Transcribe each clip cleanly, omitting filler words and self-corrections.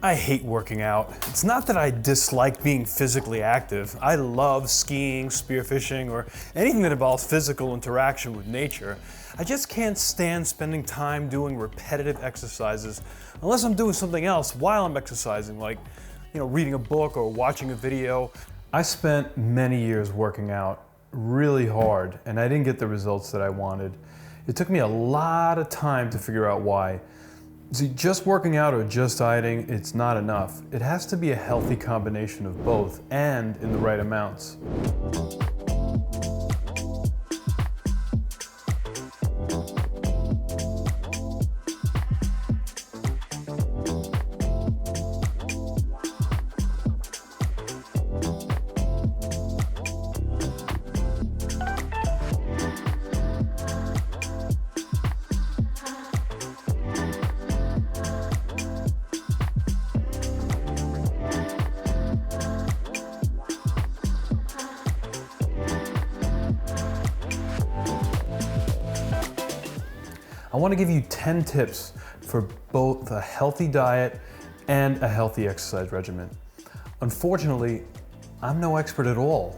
I hate working out. It's not that I dislike being physically active. I love skiing, spearfishing, or anything that involves physical interaction with nature. I just can't stand spending time doing repetitive exercises unless I'm doing something else while I'm exercising, like, reading a book or watching a video. I spent many years working out really hard, and I didn't get the results that I wanted. It took me a lot of time to figure out why. See, just working out or just dieting, it's not enough. It has to be a healthy combination of both and in the right amounts. I want to give you 10 tips for both a healthy diet and a healthy exercise regimen. Unfortunately, I'm no expert at all.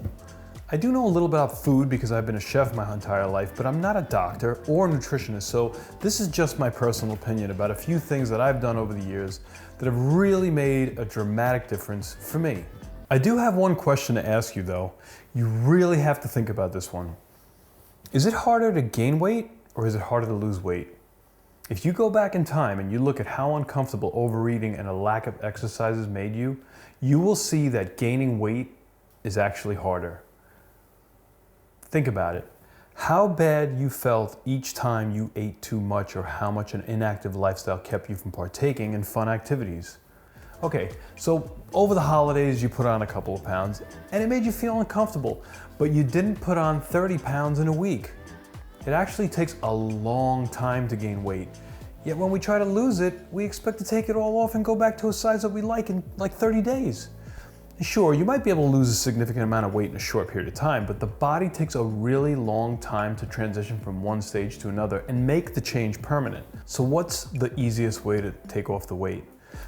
I do know a little about food because I've been a chef my entire life, but I'm not a doctor or a nutritionist, so this is just my personal opinion about a few things that I've done over the years that have really made a dramatic difference for me. I do have one question to ask you though. You really have to think about this one. Is it harder to gain weight or is it harder to lose weight? If you go back in time and you look at how uncomfortable overeating and a lack of exercises made you, you will see that gaining weight is actually harder. Think about it. How bad you felt each time you ate too much or how much an inactive lifestyle kept you from partaking in fun activities. Okay, so over the holidays you put on a couple of pounds and it made you feel uncomfortable, but you didn't put on 30 pounds in a week. It actually takes a long time to gain weight. Yet when we try to lose it, we expect to take it all off and go back to a size that we like in like 30 days. Sure, you might be able to lose a significant amount of weight in a short period of time, but the body takes a really long time to transition from one stage to another and make the change permanent. So what's the easiest way to take off the weight?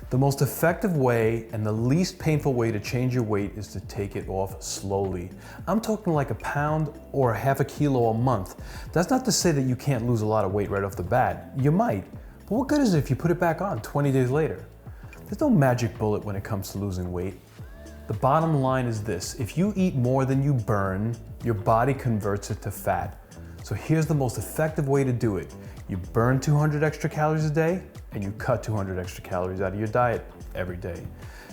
The most effective way and the least painful way to change your weight is to take it off slowly. I'm talking like a pound or a half a kilo a month. That's not to say that you can't lose a lot of weight right off the bat. You might, but what good is it if you put it back on 20 days later? There's no magic bullet when it comes to losing weight. The bottom line is this: if you eat more than you burn, your body converts it to fat. So here's the most effective way to do it. You burn 200 extra calories a day and you cut 200 extra calories out of your diet every day.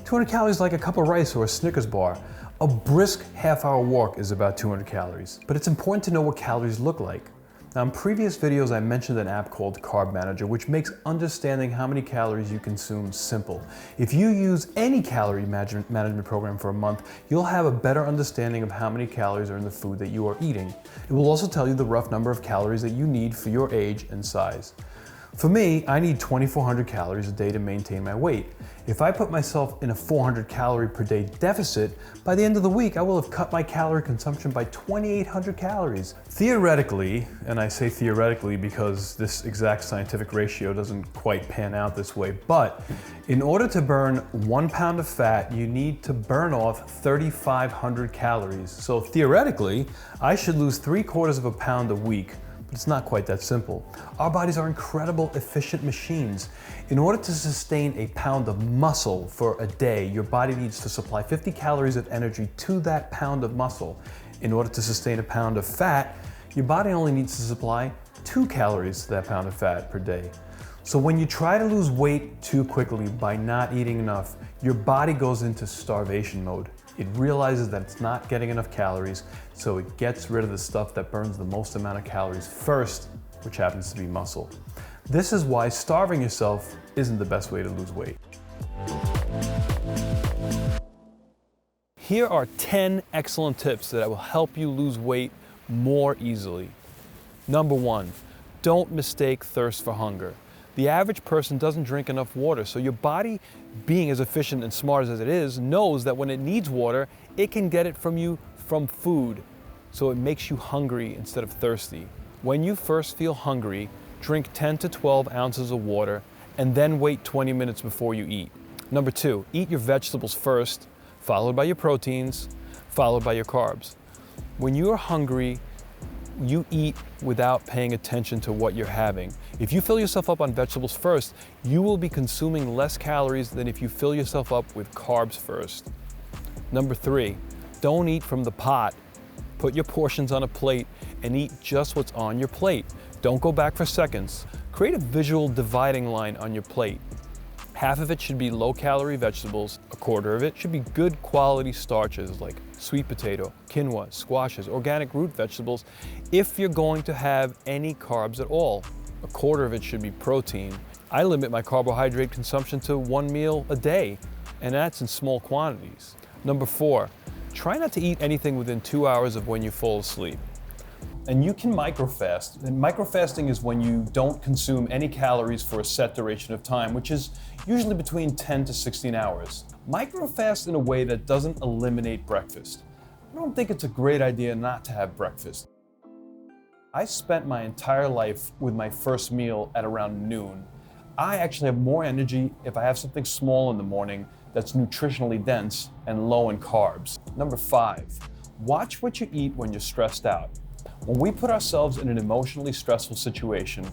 200 calories like a cup of rice or a Snickers bar. A brisk half-hour walk is about 200 calories. But it's important to know what calories look like. Now, in previous videos, I mentioned an app called Carb Manager, which makes understanding how many calories you consume simple. If you use any calorie management program for a month, you'll have a better understanding of how many calories are in the food that you are eating. It will also tell you the rough number of calories that you need for your age and size. For me, I need 2,400 calories a day to maintain my weight. If I put myself in a 400 calorie per day deficit, by the end of the week, I will have cut my calorie consumption by 2,800 calories. Theoretically, and I say theoretically because this exact scientific ratio doesn't quite pan out this way, but in order to burn 1 pound of fat, you need to burn off 3,500 calories. So theoretically, I should lose 3/4 of a pound a week. But it's not quite that simple. Our bodies are incredible, efficient machines. In order to sustain a pound of muscle for a day, your body needs to supply 50 calories of energy to that pound of muscle. In order to sustain a pound of fat, your body only needs to supply 2 calories to that pound of fat per day. So when you try to lose weight too quickly by not eating enough, your body goes into starvation mode. It realizes that it's not getting enough calories, so it gets rid of the stuff that burns the most amount of calories first, which happens to be muscle. This is why starving yourself isn't the best way to lose weight. Here are 10 excellent tips that will help you lose weight more easily. Number 1, don't mistake thirst for hunger. The average person doesn't drink enough water, so your body, being as efficient and smart as it is, knows that when it needs water, it can get it from you from food. So it makes you hungry instead of thirsty. When you first feel hungry, drink 10 to 12 ounces of water and then wait 20 minutes before you eat. Number 2, eat your vegetables first, followed by your proteins, followed by your carbs. When you're hungry, you eat without paying attention to what you're having. If you fill yourself up on vegetables first, you will be consuming less calories than if you fill yourself up with carbs first. Number 3, don't eat from the pot. Put your portions on a plate and eat just what's on your plate. Don't go back for seconds. Create a visual dividing line on your plate. Half of it should be low-calorie vegetables, a quarter of it should be good quality starches like sweet potato, quinoa, squashes, organic root vegetables, if you're going to have any carbs at all. A quarter of it should be protein. I limit my carbohydrate consumption to 1 meal a day, and that's in small quantities. Number 4, try not to eat anything within 2 hours of when you fall asleep. And you can microfast. And microfasting is when you don't consume any calories for a set duration of time, which is usually between 10 to 16 hours. Microfast in a way that doesn't eliminate breakfast. I don't think it's a great idea not to have breakfast. I spent my entire life with my first meal at around noon. I actually have more energy if I have something small in the morning that's nutritionally dense and low in carbs. Number 5, watch what you eat when you're stressed out. When we put ourselves in an emotionally stressful situation,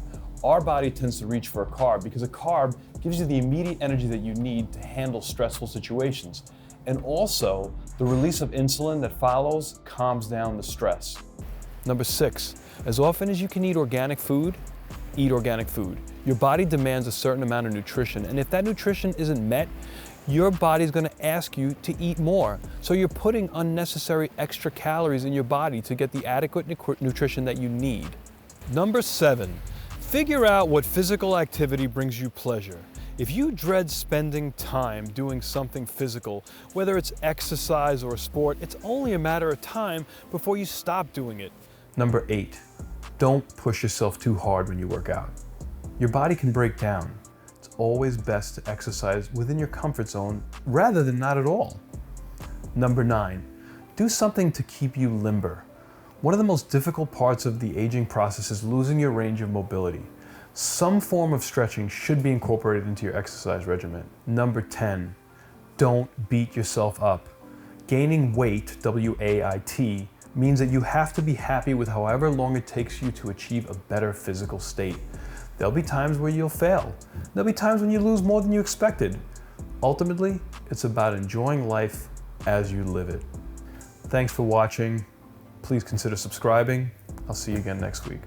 our body tends to reach for a carb because a carb gives you the immediate energy that you need to handle stressful situations. And also, the release of insulin that follows calms down the stress. Number 6, as often as you can eat organic food, eat organic food. Your body demands a certain amount of nutrition, and if that nutrition isn't met, your body's going to ask you to eat more. So you're putting unnecessary extra calories in your body to get the adequate nutrition that you need. Number 7, figure out what physical activity brings you pleasure. If you dread spending time doing something physical, whether it's exercise or a sport, it's only a matter of time before you stop doing it. Number 8, don't push yourself too hard when you work out. Your body can break down. It's always best to exercise within your comfort zone rather than not at all. Number 9, do something to keep you limber. One of the most difficult parts of the aging process is losing your range of mobility. Some form of stretching should be incorporated into your exercise regimen. Number 10, don't beat yourself up. Gaining weight, W-A-I-T, means that you have to be happy with however long it takes you to achieve a better physical state. There'll be times where you'll fail. There'll be times when you lose more than you expected. Ultimately, it's about enjoying life as you live it. Thanks for watching. Please consider subscribing. I'll see you again next week.